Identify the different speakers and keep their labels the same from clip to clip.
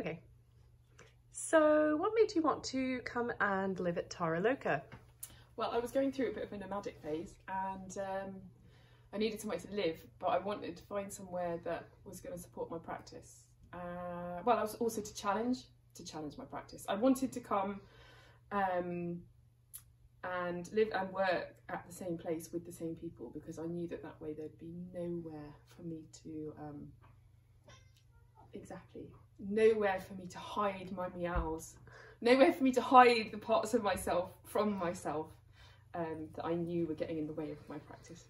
Speaker 1: Okay. So what made you want to come and live at Taraloka?
Speaker 2: Well, I was going through a bit of a nomadic phase, and I needed somewhere to live, but I wanted to find somewhere that was going to support my practice. Well, I was also to challenge my practice. I wanted to come and live and work at the same place with the same people, because I knew that way there'd be nowhere for me to nowhere for me to hide my meows, nowhere for me to hide the parts of myself from myself that I knew were getting in the way of my practice.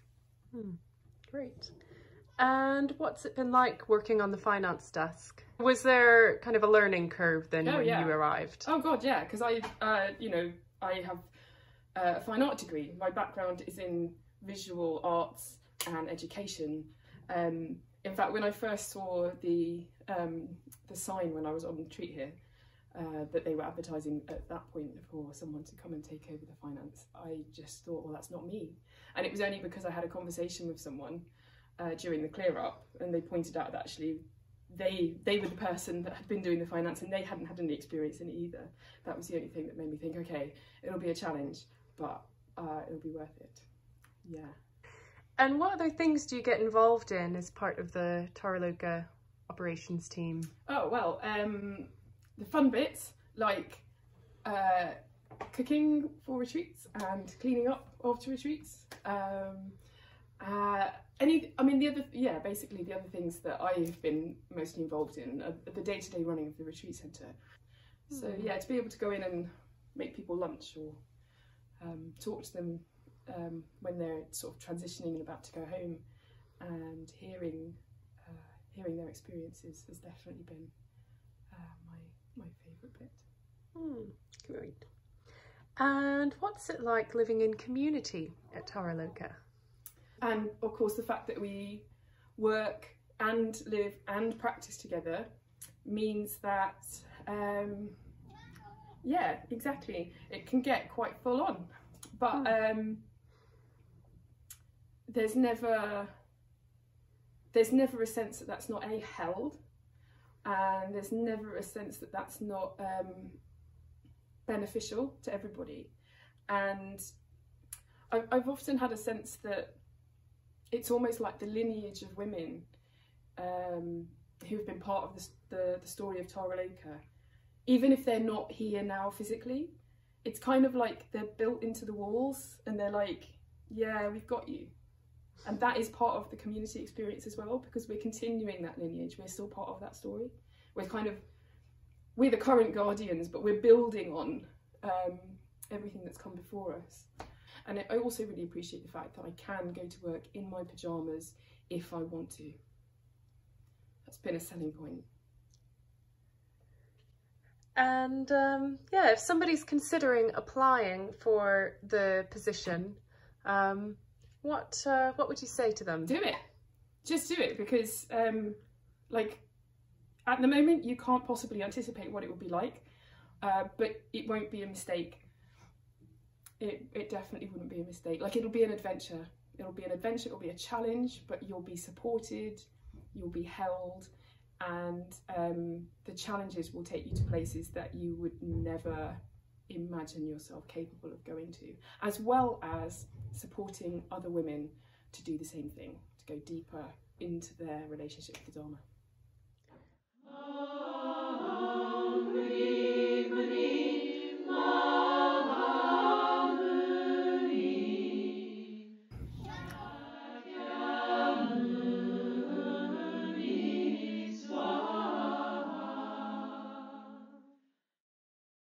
Speaker 1: Great. And what's it been like working on the finance desk? Was there kind of a learning curve then when you arrived?
Speaker 2: Oh God, yeah, because I have a fine art degree. My background is in visual arts and education. In fact, when I first saw the sign when I was on the retreat here, that they were advertising at that point for someone to come and take over the finance, I just thought, well, that's not me. And it was only because I had a conversation with someone during the clear up, and they pointed out that actually they were the person that had been doing the finance and they hadn't had any experience in it either. That was the only thing that made me think, okay, it'll be a challenge, but it'll be worth it. Yeah.
Speaker 1: And what other things do you get involved in as part of the Taraloka operations team?
Speaker 2: Oh, well, the fun bits, like cooking for retreats and cleaning up after retreats. Basically the other things that I've been mostly involved in are the day-to-day running of the retreat centre. So yeah, to be able to go in and make people lunch or talk to them when they're sort of transitioning and about to go home, and hearing their experiences has definitely been my favourite bit.
Speaker 1: Great. And what's it like living in community at Taraloka?
Speaker 2: And of course the fact that we work and live and practice together means that yeah, exactly, it can get quite full on, but there's never a sense that that's not held, and there's never a sense that that's not beneficial to everybody. And I've often had a sense that it's almost like the lineage of women who've been part of the story of Taraloka, even if they're not here now physically. It's kind of like they're built into the walls and they're like, yeah, we've got you. And that is part of the community experience as well, because we're continuing that lineage. We're still part of that story. We're the current guardians, but we're building on everything that's come before us. And I also really appreciate the fact that I can go to work in my pyjamas if I want to. That's been a selling point.
Speaker 1: And yeah, if somebody's considering applying for the position, what would you say to them?
Speaker 2: Do it. Just do it, because like at the moment you can't possibly anticipate what it will be like, but it won't be a mistake. It definitely wouldn't be a mistake. Like, it'll be an adventure. It'll be an adventure, it'll be a challenge, but you'll be supported, you'll be held, and the challenges will take you to places that you would never imagine yourself capable of going to, as well as supporting other women to do the same thing, to go deeper into their relationship with the Dharma.